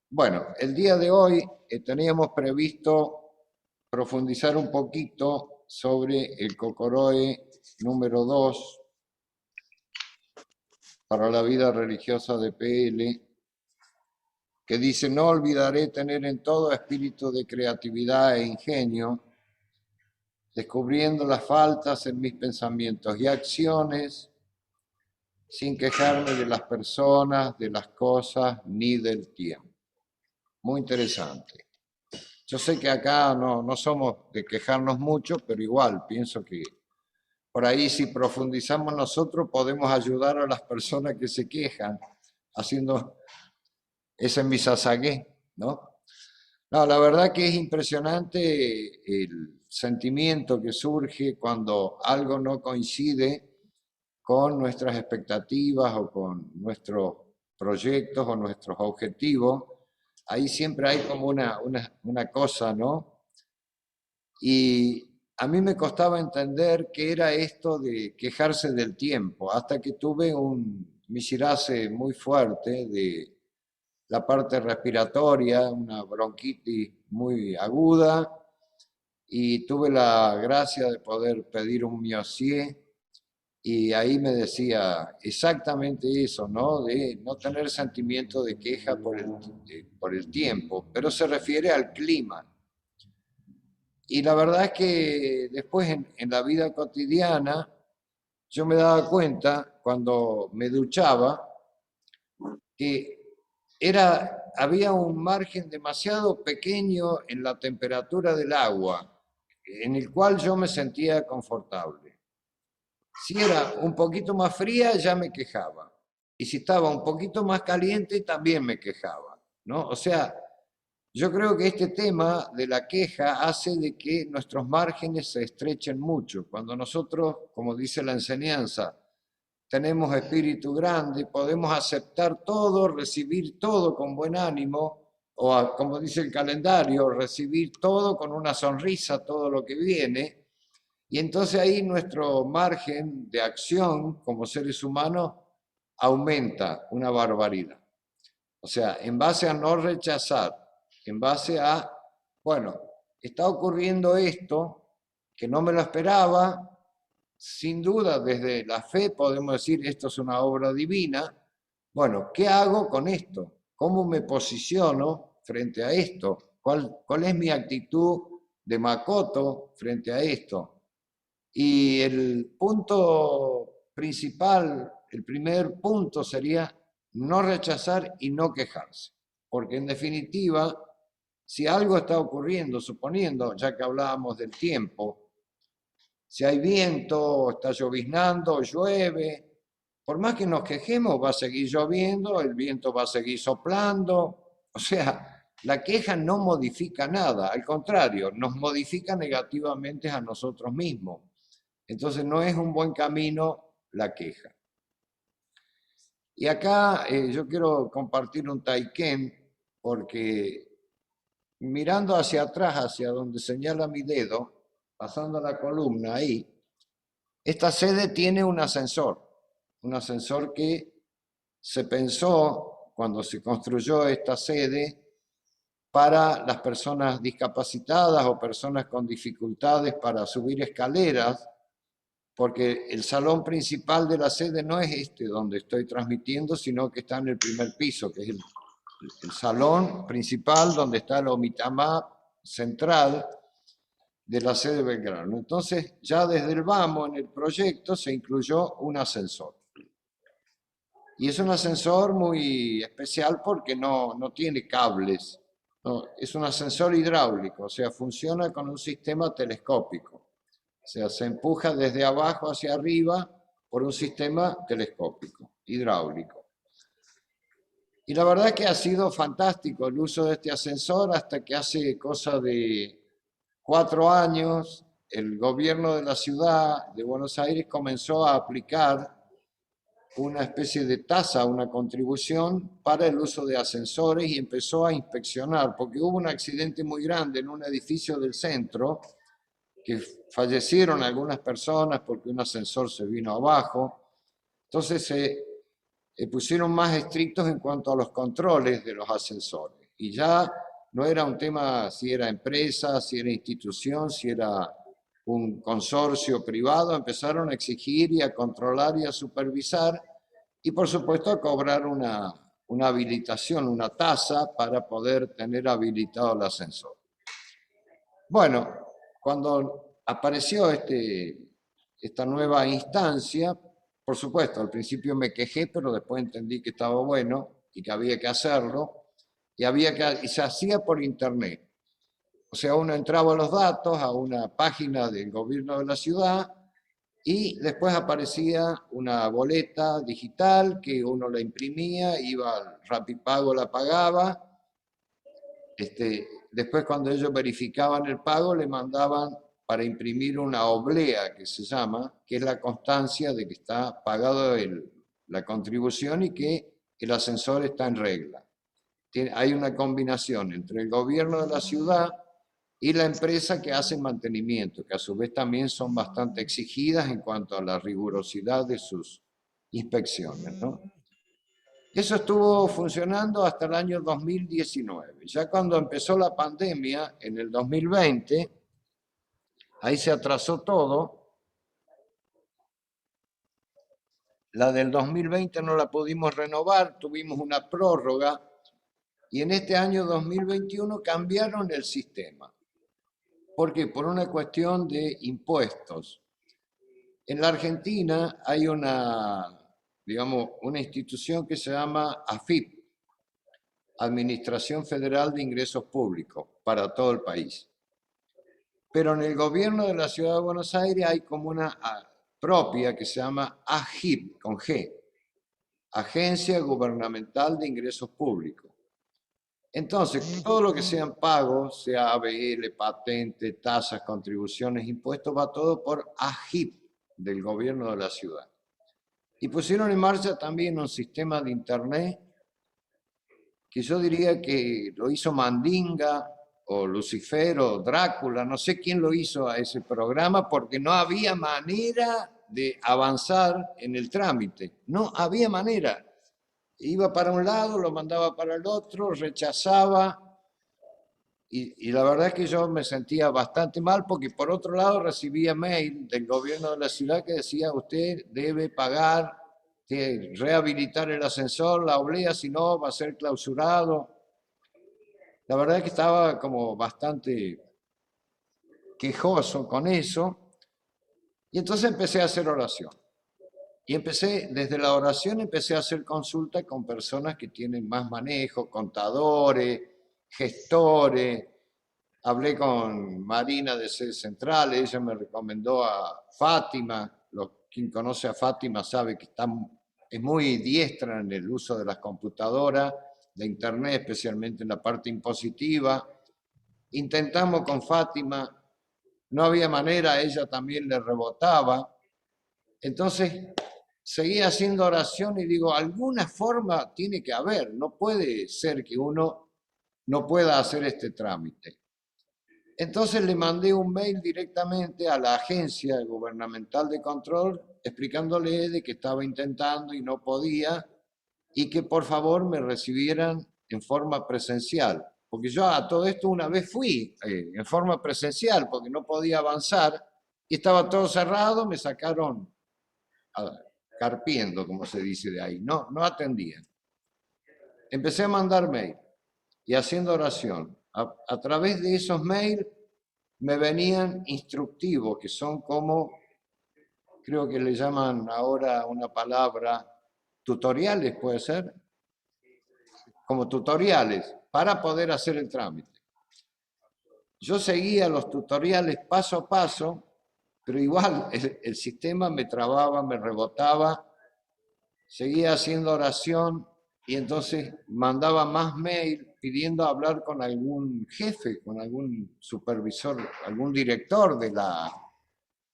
Bueno, el día de hoy teníamos previsto profundizar un poquito sobre el Cocoroe número 2 para la vida religiosa de PL, que dice: no olvidaré tener en todo espíritu de creatividad e ingenio, descubriendo las faltas en mis pensamientos y acciones, sin quejarme de las personas, de las cosas ni del tiempo. Muy interesante. Yo sé que acá no somos de quejarnos mucho, pero igual pienso que por ahí si profundizamos nosotros podemos ayudar a las personas que se quejan haciendo ese misasagué, ¿no? No, la verdad que es impresionante el sentimiento que surge cuando algo no coincide con nuestras expectativas o con nuestros proyectos o nuestros objetivos. Ahí siempre hay como una cosa, ¿no? Y a mí me costaba entender qué era esto de quejarse del tiempo, hasta que tuve un mishirase muy fuerte de la parte respiratoria, una bronquitis muy aguda, y tuve la gracia de poder pedir un miosié, y ahí me decía exactamente eso, ¿no? De no tener sentimiento de queja por el tiempo, pero se refiere al clima. Y la verdad es que después en la vida cotidiana yo me daba cuenta cuando me duchaba que había un margen demasiado pequeño en la temperatura del agua en el cual yo me sentía confortable. Si era un poquito más fría ya me quejaba, y si estaba un poquito más caliente también me quejaba, ¿no? O sea, yo creo que este tema de la queja hace de que nuestros márgenes se estrechen mucho. Cuando nosotros, como dice la enseñanza, tenemos espíritu grande, podemos aceptar todo, recibir todo con buen ánimo, o como dice el calendario, recibir todo con una sonrisa, todo lo que viene, y entonces ahí nuestro margen de acción como seres humanos aumenta una barbaridad. O sea, en base a no rechazar, en base a, bueno, está ocurriendo esto que no me lo esperaba, sin duda desde la fe podemos decir esto es una obra divina. Bueno, ¿qué hago con esto? ¿Cómo me posiciono frente a esto? ¿Cuál es mi actitud de Makoto frente a esto? Y el punto principal, el primer punto sería no rechazar y no quejarse. Porque en definitiva, si algo está ocurriendo, suponiendo, ya que hablábamos del tiempo, si hay viento, está lloviznando, llueve, por más que nos quejemos, va a seguir lloviendo, el viento va a seguir soplando. O sea, la queja no modifica nada, al contrario, nos modifica negativamente a nosotros mismos. Entonces no es un buen camino la queja. Y acá yo quiero compartir un taiken porque mirando hacia atrás, hacia donde señala mi dedo, pasando la columna ahí, esta sede tiene un ascensor que se pensó cuando se construyó esta sede para las personas discapacitadas o personas con dificultades para subir escaleras, porque el salón principal de la sede no es este donde estoy transmitiendo, sino que está en el primer piso, que es el salón principal donde está el Omitama central de la sede de Belgrano. Entonces, ya desde el vamos en el proyecto se incluyó un ascensor. Y es un ascensor muy especial porque no tiene cables, no, es un ascensor hidráulico, o sea, funciona con un sistema telescópico. O sea, se empuja desde abajo hacia arriba por un sistema telescópico, hidráulico. Y la verdad que ha sido fantástico el uso de este ascensor hasta que hace cosa de 4 años el gobierno de la ciudad de Buenos Aires comenzó a aplicar una especie de tasa, una contribución para el uso de ascensores y empezó a inspeccionar, porque hubo un accidente muy grande en un edificio del centro que fallecieron algunas personas porque un ascensor se vino abajo. Entonces se pusieron más estrictos en cuanto a los controles de los ascensores. Y ya no era un tema si era empresa, si era institución, si era un consorcio privado, empezaron a exigir y a controlar y a supervisar y por supuesto a cobrar una habilitación, una tasa para poder tener habilitado el ascensor. Bueno, cuando apareció esta nueva instancia, por supuesto, al principio me quejé, pero después entendí que estaba bueno y que había que hacerlo, y se hacía por internet. O sea, uno entraba los datos a una página del gobierno de la ciudad y después aparecía una boleta digital que uno la imprimía, iba al Rapipago, la pagaba. Después cuando ellos verificaban el pago le mandaban para imprimir una oblea que se llama, que es la constancia de que está pagado la contribución y que el ascensor está en regla. Hay una combinación entre el gobierno de la ciudad y la empresa que hace mantenimiento, que a su vez también son bastante exigidas en cuanto a la rigurosidad de sus inspecciones, ¿no? Eso estuvo funcionando hasta el año 2019. Ya cuando empezó la pandemia, en el 2020, ahí se atrasó todo. La del 2020 no la pudimos renovar, tuvimos una prórroga y en este año 2021 cambiaron el sistema. ¿Por qué? Por una cuestión de impuestos. En la Argentina hay digamos, una institución que se llama AFIP, Administración Federal de Ingresos Públicos, para todo el país. Pero en el gobierno de la Ciudad de Buenos Aires hay como una propia que se llama AGIP, con G, Agencia Gubernamental de Ingresos Públicos. Entonces, todo lo que sean pagos, sea ABL, patente, tasas, contribuciones, impuestos, va todo por AGIP del gobierno de la ciudad. Y pusieron en marcha también un sistema de internet que yo diría que lo hizo Mandinga o Lucifer o Drácula, no sé quién lo hizo a ese programa porque no había manera de avanzar en el trámite, no había manera. Iba para un lado, lo mandaba para el otro, rechazaba, y la verdad es que yo me sentía bastante mal porque por otro lado recibía mail del gobierno de la ciudad que decía usted debe pagar, rehabilitar el ascensor, la oblea, si no va a ser clausurado. La verdad es que estaba como bastante quejoso con eso y entonces empecé a hacer oración. Y desde la oración empecé a hacer consulta con personas que tienen más manejo, contadores, gestores. Hablé con Marina de Sede Central, ella me recomendó a Fátima. Quien conoce a Fátima sabe que es muy diestra en el uso de las computadoras, de internet, especialmente en la parte impositiva. Intentamos con Fátima, no había manera, ella también le rebotaba. Entonces seguía haciendo oración y digo, alguna forma tiene que haber, no puede ser que uno no pueda hacer este trámite. Entonces le mandé un mail directamente a la agencia gubernamental de control explicándole de que estaba intentando y no podía y que por favor me recibieran en forma presencial. Porque yo a todo esto una vez fui en forma presencial porque no podía avanzar y estaba todo cerrado, me sacaron carpiendo, como se dice de ahí, no atendían. Empecé a mandar mail y haciendo oración. A través de esos mails me venían instructivos, que son como, creo que le llaman ahora una palabra, tutoriales, puede ser, como tutoriales, para poder hacer el trámite. Yo seguía los tutoriales paso a paso, pero igual el sistema me trababa, me rebotaba, seguía haciendo oración y entonces mandaba más mail pidiendo hablar con algún jefe, con algún supervisor, algún director de la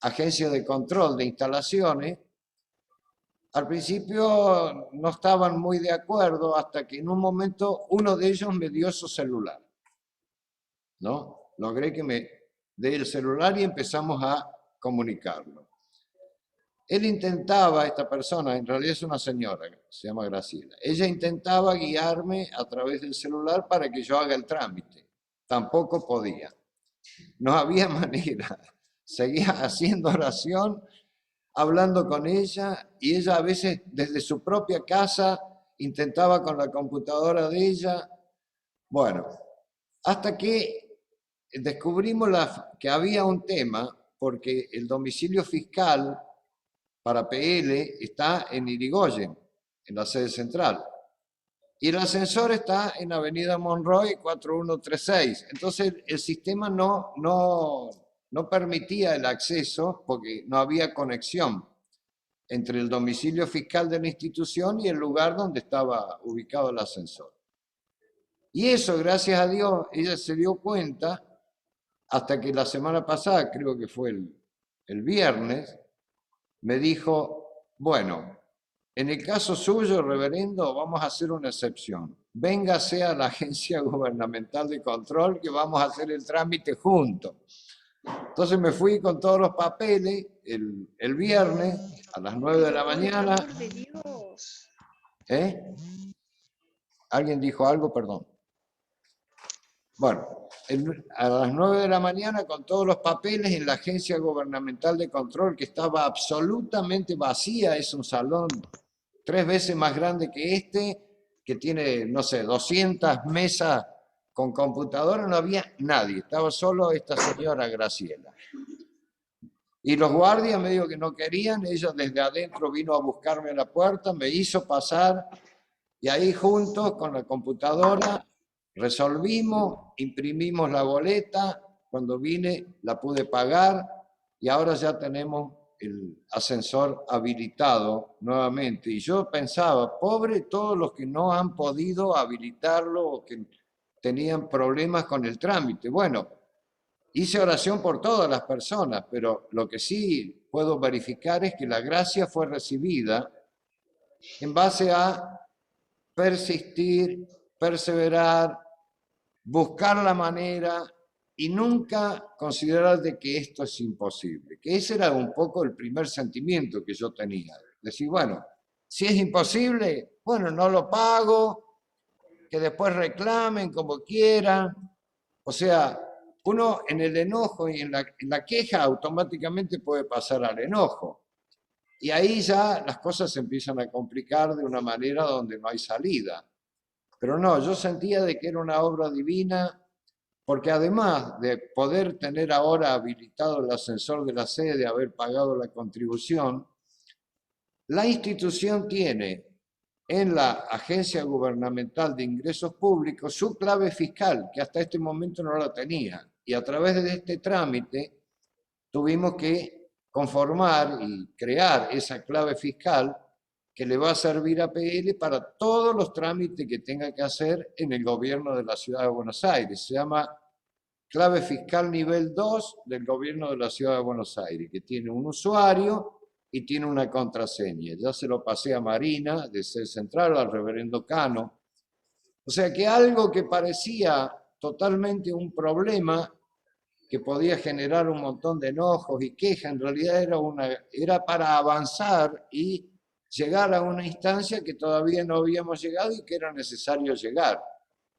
agencia de control de instalaciones. Al principio no estaban muy de acuerdo hasta que en un momento uno de ellos me dio su celular, ¿no? Logré que me dé el celular y empezamos a comunicarlo. Él intentaba, esta persona, en realidad es una señora, se llama Graciela. Ella intentaba guiarme a través del celular para que yo haga el trámite. Tampoco podía. No había manera. Seguía haciendo oración, hablando con ella, y ella a veces desde su propia casa intentaba con la computadora de ella. Bueno, hasta que descubrimos que había un tema, porque el domicilio fiscal para PL está en Irigoyen, en la sede central. Y el ascensor está en Avenida Monroy 4136. Entonces el sistema no permitía el acceso porque no había conexión entre el domicilio fiscal de la institución y el lugar donde estaba ubicado el ascensor. Y eso, gracias a Dios, ella se dio cuenta hasta que la semana pasada, creo que fue el viernes, me dijo, bueno, en el caso suyo, reverendo, vamos a hacer una excepción. Véngase a la agencia gubernamental de control que vamos a hacer el trámite juntos. Entonces me fui con todos los papeles el viernes a las 9 de la mañana. Por amor de Dios. ¿Alguien dijo algo? Perdón. Bueno, a las 9 de la mañana con todos los papeles en la agencia gubernamental de control que estaba absolutamente vacía, es un salón 3 veces más grande que este, que tiene, no sé, 200 mesas con computadora, no había nadie, estaba solo esta señora Graciela. Y los guardias medio que no querían, ella desde adentro vino a buscarme a la puerta, me hizo pasar, y ahí juntos con la computadora resolvimos, imprimimos la boleta, cuando vine la pude pagar, y ahora ya tenemos el ascensor habilitado nuevamente. Y yo pensaba, pobre todos los que no han podido habilitarlo o que tenían problemas con el trámite. Bueno, hice oración por todas las personas, pero lo que sí puedo verificar es que la gracia fue recibida en base a persistir, perseverar, buscar la manera y nunca considerar de que esto es imposible. Que ese era un poco el primer sentimiento que yo tenía. Decir, bueno, si es imposible, bueno, no lo pago, que después reclamen como quieran. O sea, uno en el enojo y en la queja automáticamente puede pasar al enojo. Y ahí ya las cosas se empiezan a complicar de una manera donde no hay salida. Pero no, yo sentía de que era una obra divina, porque además de poder tener ahora habilitado el ascensor de la sede, de haber pagado la contribución, la institución tiene en la Agencia Gubernamental de Ingresos Públicos su clave fiscal, que hasta este momento no la tenía. Y a través de este trámite tuvimos que conformar y crear esa clave fiscal que le va a servir a PL para todos los trámites que tenga que hacer en el gobierno de la Ciudad de Buenos Aires. Se llama clave fiscal nivel 2 del gobierno de la Ciudad de Buenos Aires, que tiene un usuario y tiene una contraseña. Ya se lo pasé a Marina, de Sede Central, al reverendo Cano. O sea que algo que parecía totalmente un problema, que podía generar un montón de enojos y quejas, en realidad era para avanzar y llegar a una instancia que todavía no habíamos llegado y que era necesario llegar.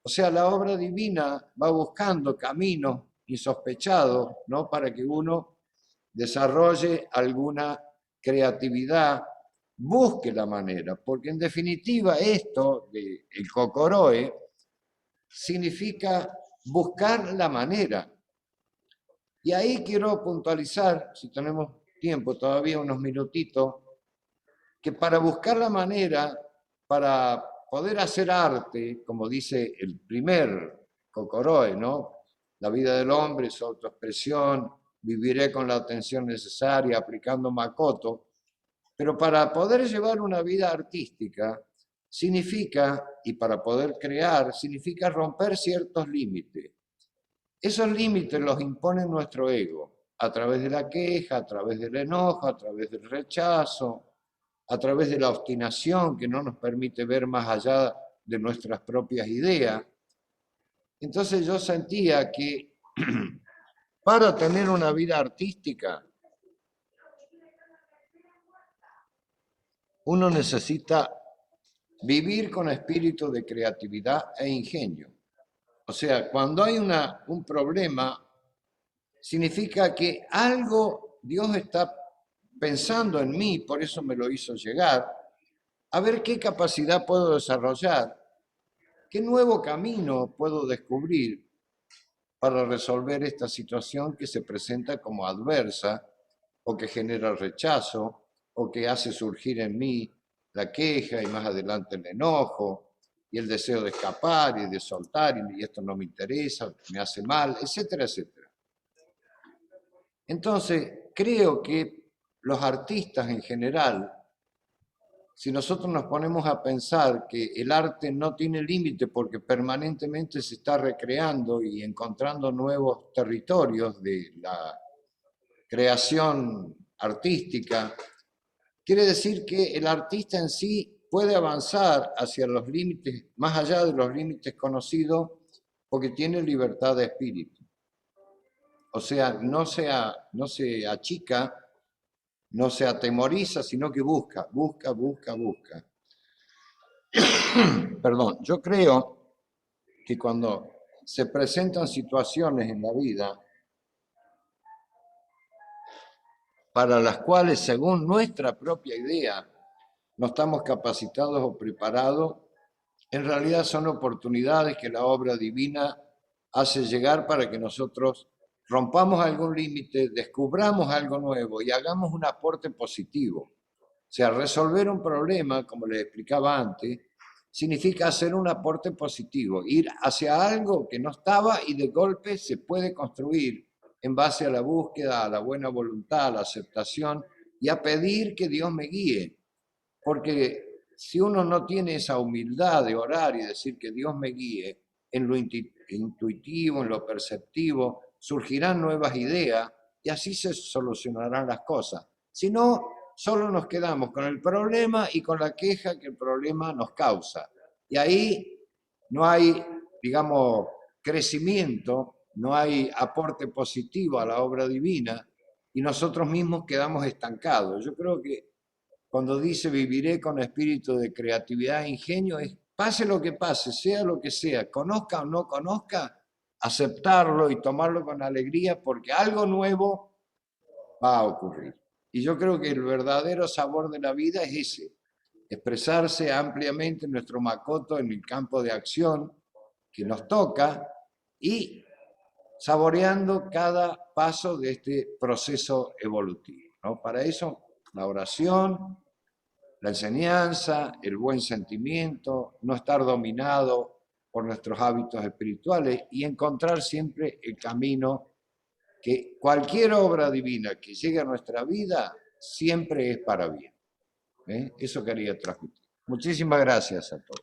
O sea, la obra divina va buscando caminos insospechados, ¿no?, para que uno desarrolle alguna creatividad, busque la manera, porque en definitiva esto del Cocoroe significa buscar la manera. Y ahí quiero puntualizar, si tenemos tiempo, todavía unos minutitos, que para buscar la manera, para poder hacer arte, como dice el primer Cocoroe, ¿no? La vida del hombre, su autoexpresión, viviré con la atención necesaria, aplicando Makoto. Pero para poder llevar una vida artística, significa, y para poder crear, significa romper ciertos límites. Esos límites los impone nuestro ego, a través de la queja, a través del enojo, a través del rechazo, a través de la obstinación que no nos permite ver más allá de nuestras propias ideas. Entonces yo sentía que para tener una vida artística, uno necesita vivir con espíritu de creatividad e ingenio. O sea, cuando hay un problema, significa que algo Dios está pensando en mí, por eso me lo hizo llegar, a ver qué capacidad puedo desarrollar, qué nuevo camino puedo descubrir para resolver esta situación que se presenta como adversa o que genera rechazo o que hace surgir en mí la queja y más adelante el enojo y el deseo de escapar y de soltar y esto no me interesa, me hace mal, etcétera, etcétera. Entonces, creo que los artistas en general, si nosotros nos ponemos a pensar que el arte no tiene límite porque permanentemente se está recreando y encontrando nuevos territorios de la creación artística, quiere decir que el artista en sí puede avanzar hacia los límites, más allá de los límites conocidos, porque tiene libertad de espíritu. O sea, no se achica, no se atemoriza, sino que busca. Perdón, yo creo que cuando se presentan situaciones en la vida para las cuales, según nuestra propia idea, no estamos capacitados o preparados, en realidad son oportunidades que la obra divina hace llegar para que nosotros rompamos algún límite, descubramos algo nuevo y hagamos un aporte positivo. O sea, resolver un problema, como les explicaba antes, significa hacer un aporte positivo, ir hacia algo que no estaba y de golpe se puede construir en base a la búsqueda, a la buena voluntad, a la aceptación y a pedir que Dios me guíe. Porque si uno no tiene esa humildad de orar y decir que Dios me guíe en lo intuitivo, en lo perceptivo, surgirán nuevas ideas y así se solucionarán las cosas. Si no, solo nos quedamos con el problema y con la queja que el problema nos causa. Y ahí no hay, digamos, crecimiento, no hay aporte positivo a la obra divina y nosotros mismos quedamos estancados. Yo creo que cuando dice viviré con espíritu de creatividad e ingenio, es pase lo que pase, sea lo que sea, conozca o no conozca, aceptarlo y tomarlo con alegría porque algo nuevo va a ocurrir. Y yo creo que el verdadero sabor de la vida es ese, expresarse ampliamente en nuestro makoto en el campo de acción que nos toca y saboreando cada paso de este proceso evolutivo, ¿no? Para eso, la oración, la enseñanza, el buen sentimiento, no estar dominado por nuestros hábitos espirituales y encontrar siempre el camino que cualquier obra divina que llegue a nuestra vida siempre es para bien. Eso quería transmitir. Muchísimas gracias a todos.